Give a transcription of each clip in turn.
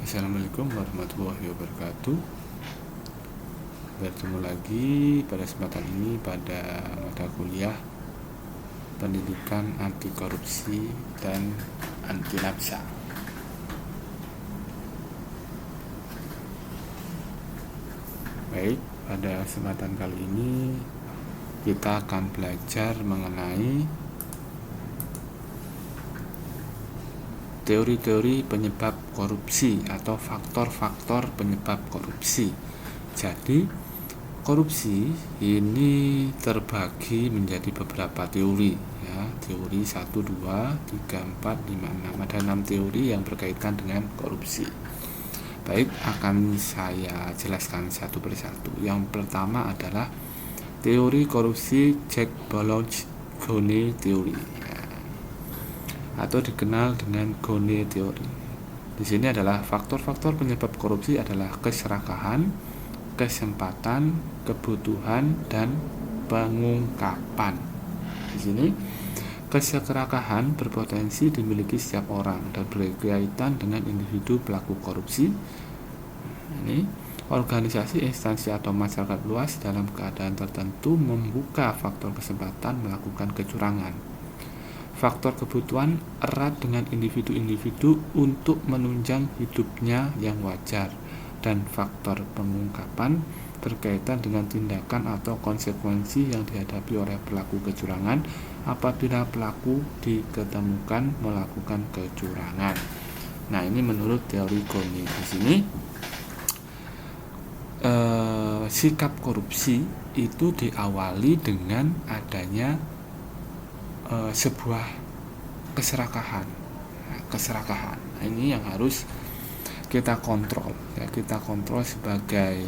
Assalamualaikum warahmatullahi wabarakatuh. Bertemu lagi pada kesempatan ini pada mata kuliah Pendidikan Anti Korupsi dan Anti Nafsa. Baik, pada kesempatan kali ini kita akan belajar mengenai teori-teori penyebab korupsi atau faktor-faktor penyebab korupsi. Jadi, korupsi ini terbagi menjadi beberapa teori, ya. Teori 1, 2, 3, 4, 5, 6. Ada 6 teori yang berkaitan dengan korupsi. Baik, akan saya jelaskan satu persatu. Yang pertama adalah teori korupsi Jack-Boulogne teori, atau dikenal dengan Ghosn teori. Di sini adalah faktor-faktor penyebab korupsi adalah keserakahan, kesempatan, kebutuhan, dan pengungkapan. Di sini keserakahan berpotensi dimiliki setiap orang dan berkaitan dengan individu pelaku korupsi. Ini organisasi, instansi, atau masyarakat luas dalam keadaan tertentu membuka faktor kesempatan melakukan kecurangan. Faktor kebutuhan erat dengan individu-individu untuk menunjang hidupnya yang wajar, dan faktor pengungkapan berkaitan dengan tindakan atau konsekuensi yang dihadapi oleh pelaku kecurangan apabila pelaku diketemukan melakukan kecurangan. Nah, ini menurut teori Ghosn. Di sini sikap korupsi itu diawali dengan adanya sebuah keserakahan. Keserakahan ini yang harus kita kontrol, ya. Kita kontrol sebagai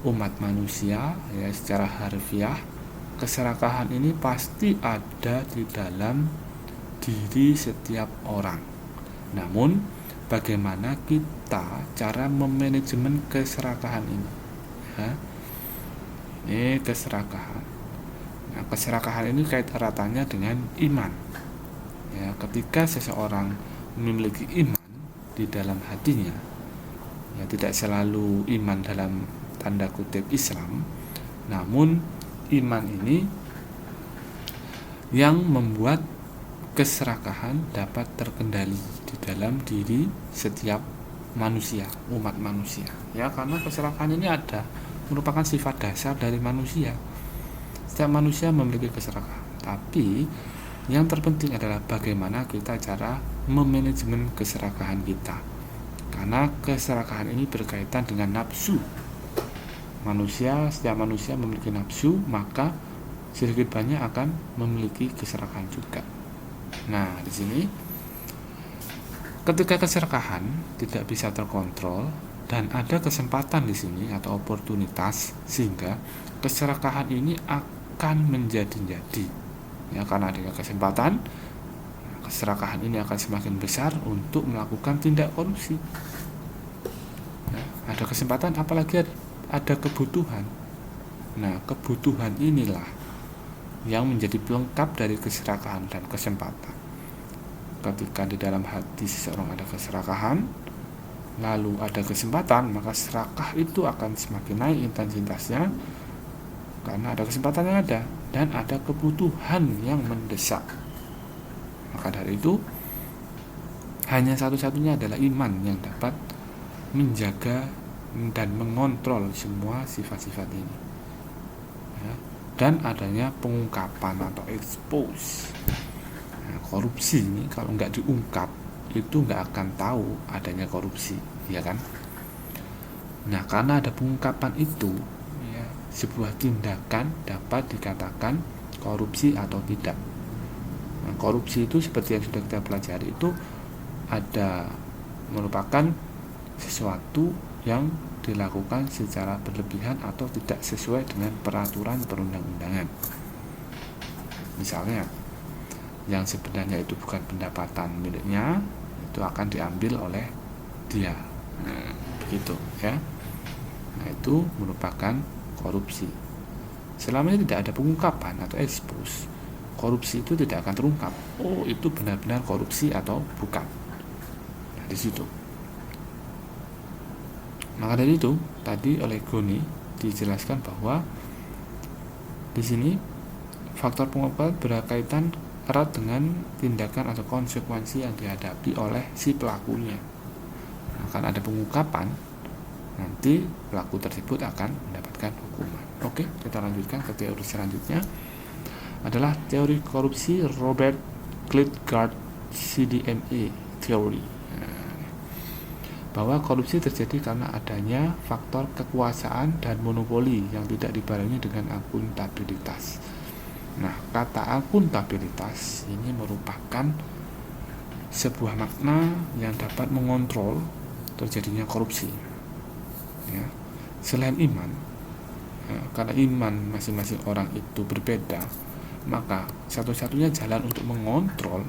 umat manusia, ya. Secara harfiah, keserakahan ini pasti ada di dalam diri setiap orang. Namun, bagaimana kita cara memanajemen keserakahan ini, ya? Ini keserakahan. Nah, keserakahan ini kait eratnya dengan iman, ya. Ketika seseorang memiliki iman di dalam hatinya, ya, tidak selalu iman dalam tanda kutip Islam, namun iman ini yang membuat keserakahan dapat terkendali di dalam diri setiap manusia, umat manusia, ya. Karena keserakahan ini merupakan sifat dasar dari manusia. Setiap manusia memiliki keserakahan, tapi yang terpenting adalah bagaimana kita cara memanajemen keserakahan kita. Karena keserakahan ini berkaitan dengan nafsu. Setiap manusia memiliki nafsu, maka sedikit banyak akan memiliki keserakahan juga. Nah, di sini ketika keserakahan tidak bisa terkontrol dan ada kesempatan di sini atau oportunitas, sehingga keserakahan ini akan menjadi-jadi, ya. Karena adanya kesempatan, keserakahan ini akan semakin besar untuk melakukan tindak korupsi, ya. Ada kesempatan, apalagi ada kebutuhan. Nah, kebutuhan inilah yang menjadi pelengkap dari keserakahan dan kesempatan. Ketika di dalam hati seseorang ada keserakahan, lalu ada kesempatan, maka serakah itu akan semakin naik intensitasnya, karena ada kesempatan yang ada dan ada kebutuhan yang mendesak. Maka dari itu, hanya satu-satunya adalah iman yang dapat menjaga dan mengontrol semua sifat-sifat ini, ya. Dan adanya pengungkapan atau expose. Nah, korupsi ini kalau nggak diungkap, itu nggak akan tahu adanya korupsi, ya kan? Nah, karena ada pengungkapan itu, sebuah tindakan dapat dikatakan korupsi atau tidak. Nah, korupsi itu seperti yang sudah kita pelajari, itu merupakan sesuatu yang dilakukan secara berlebihan atau tidak sesuai dengan peraturan perundang-undangan. Misalnya, yang sebenarnya itu bukan pendapatan miliknya, itu akan diambil oleh dia. Nah, begitu, ya. Nah, itu merupakan korupsi. Selama ini tidak ada pengungkapan atau expose, korupsi itu tidak akan terungkap. Oh, itu benar-benar korupsi atau bukan. Nah, di situ. Maka dari itu tadi oleh Goni dijelaskan bahwa di sini faktor pengungkapan berkaitan erat dengan tindakan atau konsekuensi yang dihadapi oleh si pelakunya. Akan ada pengungkapan, nanti pelaku tersebut akan mendapatkan hukuman. Oke, kita lanjutkan ke teori selanjutnya adalah teori korupsi Robert Klitgaard CDMA teori. Bahwa korupsi terjadi karena adanya faktor kekuasaan dan monopoli yang tidak dibarengi dengan akuntabilitas. Nah, kata akuntabilitas ini merupakan sebuah makna yang dapat mengontrol terjadinya korupsi. Ya. Selain iman, karena iman masing-masing orang itu berbeda, maka satu-satunya jalan untuk mengontrol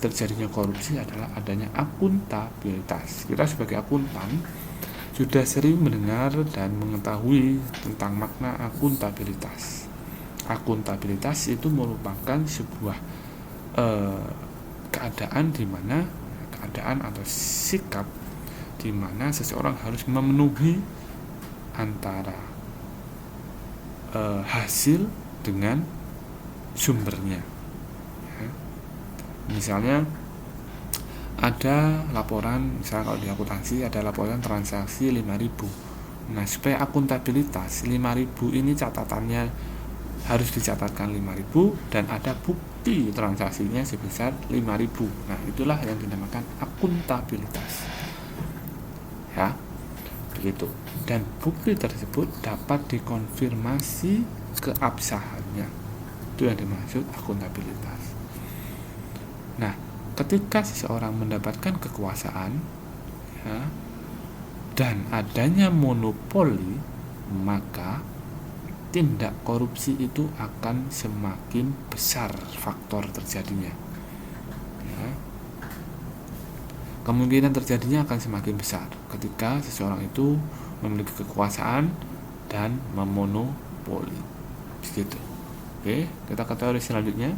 terjadinya korupsi adalah adanya akuntabilitas. Kita sebagai akuntan sudah sering mendengar dan mengetahui tentang makna akuntabilitas. Akuntabilitas itu merupakan sebuah keadaan atau sikap di mana seseorang harus memenuhi antara hasil dengan sumbernya. Misalnya ada laporan, misalnya kalau di akuntansi ada laporan transaksi 5.000. Nah, supaya akuntabilitas 5.000 ini catatannya harus dicatatkan 5.000 dan ada bukti transaksinya sebesar 5.000. Nah, itulah yang dinamakan akuntabilitas. Ya, begitu. Dan bukti tersebut dapat dikonfirmasi keabsahannya. Itu yang dimaksud akuntabilitas. Nah, ketika seseorang mendapatkan kekuasaan, ya, dan adanya monopoli, maka tindak korupsi itu akan semakin besar faktor terjadinya. Ya. Kemungkinan terjadinya akan semakin besar ketika seseorang itu memiliki kekuasaan dan memonopoli. Begitu. Oke, kita ke teori selanjutnya.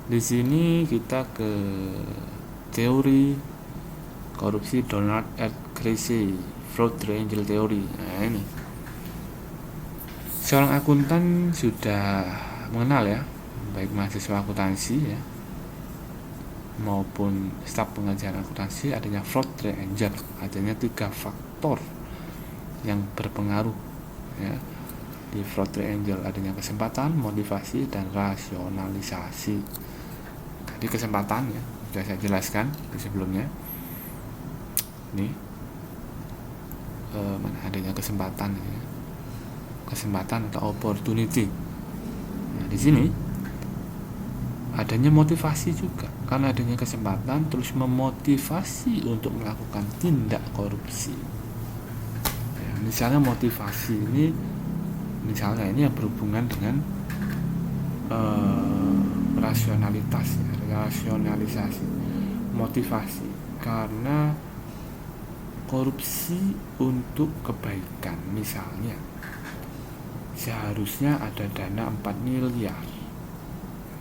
Di sini kita ke teori korupsi Donald R. Creasy, fraud triangle theory. Nah, ini seorang akuntan sudah mengenal, ya, baik mahasiswa akuntansi, ya, maupun staf pengajaran akuntansi, adanya fraud triangle, adanya 3 faktor yang berpengaruh, ya. Di fraud triangle adanya kesempatan, motivasi, dan rasionalisasi. Di kesempatan, ya, sudah saya jelaskan di sebelumnya. Ini mana adanya kesempatan, ya. Kesempatan atau opportunity. Nah, di sini adanya motivasi juga, karena adanya kesempatan terus memotivasi untuk melakukan tindak korupsi. Ya, misalnya motivasi ini, misalnya ini yang berhubungan dengan rasionalitas, ya, rasionalisasi, motivasi, karena korupsi untuk kebaikan. Misalnya seharusnya ada dana 4 miliar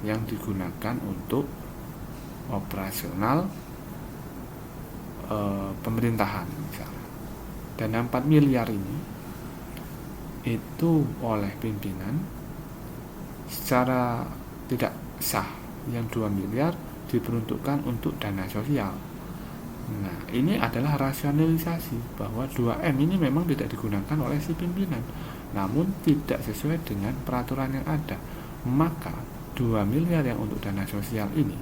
yang digunakan untuk operasional pemerintahan, misalnya. Dana 4 miliar ini itu oleh pimpinan secara tidak sah, yang 2 miliar diperuntukkan untuk dana sosial. Nah, ini adalah rasionalisasi bahwa 2M ini memang tidak digunakan oleh si pimpinan, namun tidak sesuai dengan peraturan yang ada. Maka 2 miliar yang untuk dana sosial ini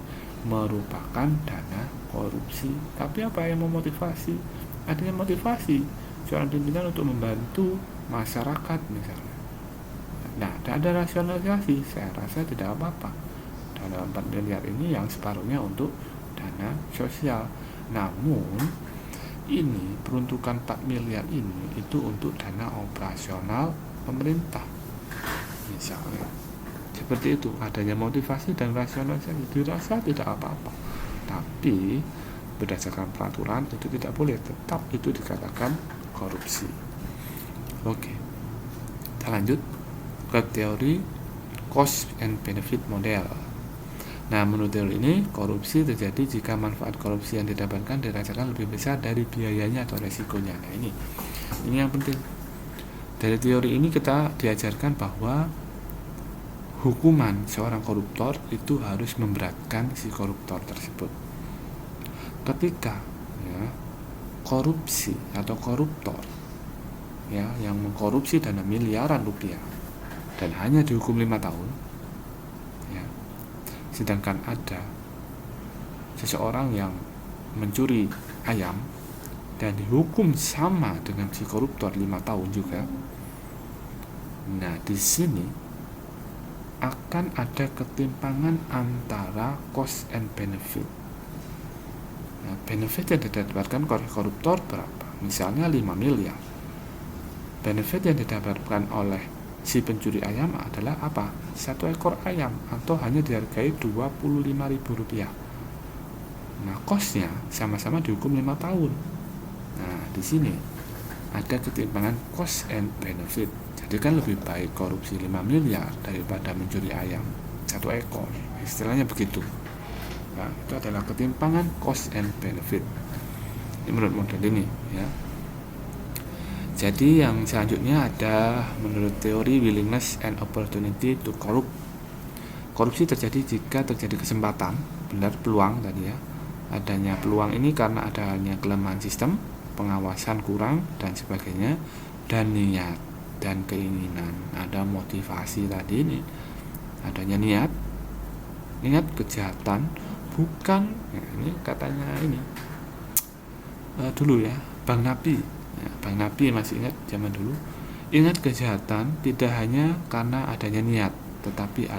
merupakan dana korupsi. Tapi apa yang memotivasi? Adanya motivasi seorang pimpinan untuk membantu masyarakat, misalnya. Nah, ada rasionalisasi, saya rasa tidak apa-apa. Dana 4 miliar ini yang separuhnya untuk dana sosial. Namun ini peruntukan 4 miliar ini itu untuk dana operasional pemerintah, misalnya. Seperti itu, adanya motivasi dan rasionalisasi dirasa tidak apa-apa, tapi berdasarkan peraturan itu tidak boleh, tetap itu dikatakan korupsi. Oke, kita lanjut ke teori cost and benefit model. Nah, menurut teori ini, korupsi terjadi jika manfaat korupsi yang didapatkan dirasakan lebih besar dari biayanya atau resikonya. Nah, ini yang penting. Dari teori ini kita diajarkan bahwa hukuman seorang koruptor itu harus memberatkan si koruptor tersebut. Ketika korupsi atau koruptor yang mengkorupsi dana miliaran rupiah dan hanya dihukum 5 tahun, sedangkan ada seseorang yang mencuri ayam dan dihukum sama dengan si koruptor 5 tahun juga. Nah, di sini akan ada ketimpangan antara cost and benefit. Nah, benefit yang didapatkan oleh koruptor berapa? Misalnya 5 miliar. Benefit yang didapatkan oleh si pencuri ayam adalah apa? 1 ekor ayam atau hanya dihargai Rp25.000. Nah, costnya sama-sama dihukum 5 tahun. Nah, di sini ada ketimpangan cost and benefit. Jadi kan lebih baik korupsi 5 miliar daripada mencuri ayam 1 ekor. Istilahnya begitu. Nah, itu adalah ketimpangan cost and benefit. Ini menurut model ini, ya. Jadi yang selanjutnya ada menurut teori willingness and opportunity to corrupt. Korupsi terjadi jika terjadi kesempatan, benar, peluang tadi ya. Adanya peluang ini karena adanya kelemahan sistem, pengawasan kurang dan sebagainya, dan niat dan keinginan. Ada motivasi tadi ini. Adanya niat kejahatan, bukan ini katanya ini dulu ya, Bang Nabi. Bang Nabi masih ingat zaman dulu, ingat kejahatan tidak hanya karena adanya niat, tetapi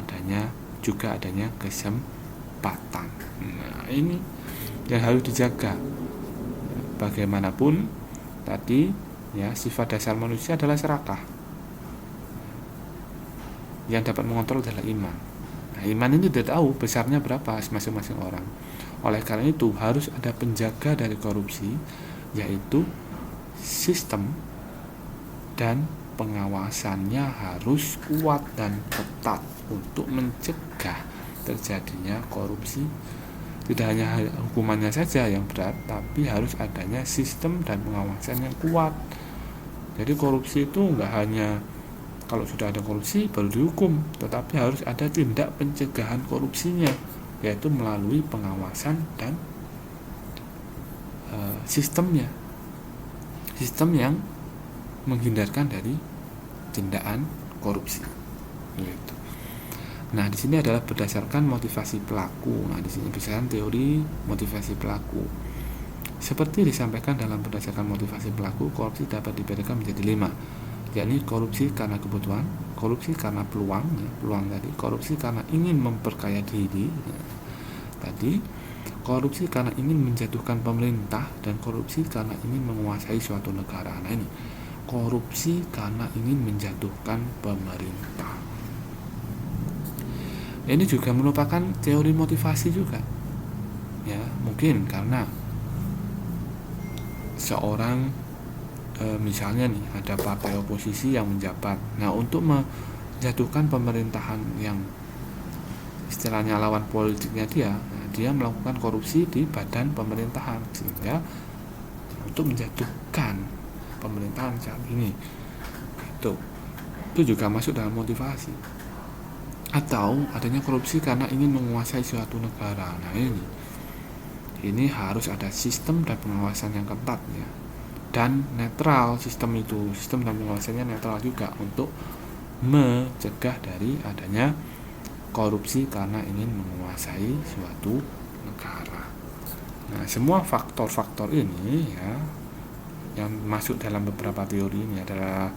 juga adanya kesempatan. Nah, ini yang harus dijaga. Bagaimanapun tadi ya, sifat dasar manusia adalah serakah. Yang dapat mengontrol adalah iman. Nah, iman ini tidak tahu besarnya berapa masing-masing orang. Oleh karena itu harus ada penjaga dari korupsi, yaitu sistem dan pengawasannya harus kuat dan ketat untuk mencegah terjadinya korupsi. Tidak hanya hukumannya saja yang berat, tapi harus adanya sistem dan pengawasan yang kuat. Jadi korupsi itu enggak hanya kalau sudah ada korupsi baru dihukum, tetapi harus ada tindak pencegahan korupsinya, yaitu melalui pengawasan dan sistemnya. Sistem yang menghindarkan dari tindakan korupsi. Gitu. Nah, di sini adalah berdasarkan motivasi pelaku. Nah, di sini berdasarkan teori motivasi pelaku. Seperti disampaikan dalam berdasarkan motivasi pelaku, korupsi dapat dibedakan menjadi 5, yakni korupsi karena kebutuhan, korupsi karena peluang tadi, korupsi karena ingin memperkaya diri, tadi korupsi karena ingin menjatuhkan pemerintah, dan korupsi karena ingin menguasai suatu negara. Nah, ini korupsi karena ingin menjatuhkan pemerintah. Ini juga merupakan teori motivasi juga. Ya, mungkin karena seorang misalnya nih ada partai oposisi yang menjabat. Nah, untuk menjatuhkan pemerintahan yang istilahnya lawan politiknya dia melakukan korupsi di badan pemerintahan, sehingga untuk menjatuhkan pemerintahan saat ini itu juga masuk dalam motivasi. Atau adanya korupsi karena ingin menguasai suatu negara. Nah, ini harus ada sistem dan pengawasan yang ketat ya, dan netral. Sistem dan pengawasannya netral juga untuk mencegah dari adanya korupsi karena ingin menguasai suatu negara. Nah, semua faktor-faktor ini ya yang masuk dalam beberapa teori ini adalah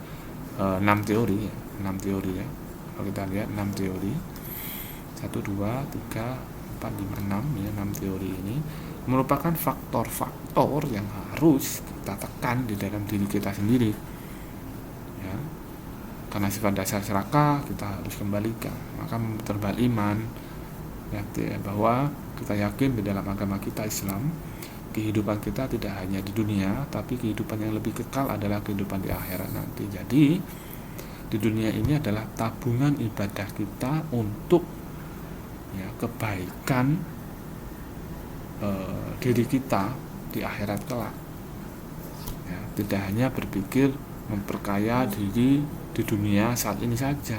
6 teori ya. Kalau kita lihat 6 teori, 1, 2, 3, 4, 5, 6 ya, 6 teori ini merupakan faktor-faktor yang harus kita tekan di dalam diri kita sendiri ya. Karena sifat dasar serakah kita harus kembalikan, maka mempertebal iman ya, bahwa kita yakin di dalam agama kita Islam, kehidupan kita tidak hanya di dunia, tapi kehidupan yang lebih kekal adalah kehidupan di akhirat nanti. Jadi di dunia ini adalah tabungan ibadah kita untuk ya, kebaikan diri kita di akhirat kelak. Ya, tidak hanya berpikir memperkaya diri di dunia saat ini saja.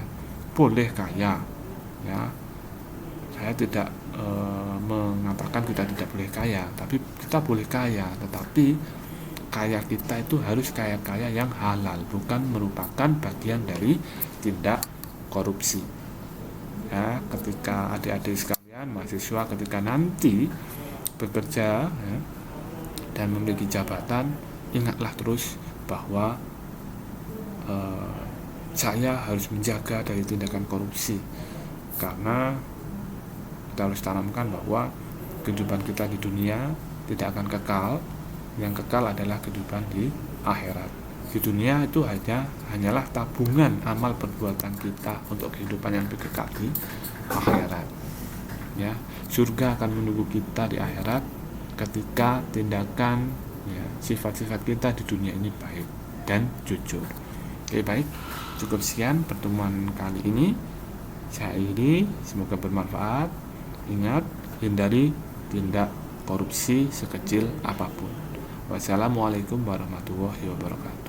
Boleh kaya, ya. Saya tidak mengatakan kita tidak boleh kaya, tapi kita boleh kaya, tetapi kaya kita itu harus kaya-kaya yang halal, bukan merupakan bagian dari tindak korupsi. Ya, ketika adik-adik sekalian, mahasiswa ketika nanti bekerja, ya, dan memiliki jabatan, ingatlah terus bahwa saya harus menjaga dari tindakan korupsi, karena kita harus tanamkan bahwa kehidupan kita di dunia tidak akan kekal. Yang kekal adalah kehidupan di akhirat. Di dunia itu hanyalah tabungan amal perbuatan kita untuk kehidupan yang lebih kekal di akhirat. Ya, surga akan menunggu kita di akhirat ketika tindakan, ya, sifat-sifat kita di dunia ini baik dan jujur. Oke, baik, cukup sekian pertemuan kali ini. Saya akhiri, semoga bermanfaat. Ingat, hindari tindak korupsi sekecil apapun. Wassalamualaikum warahmatullahi wabarakatuh.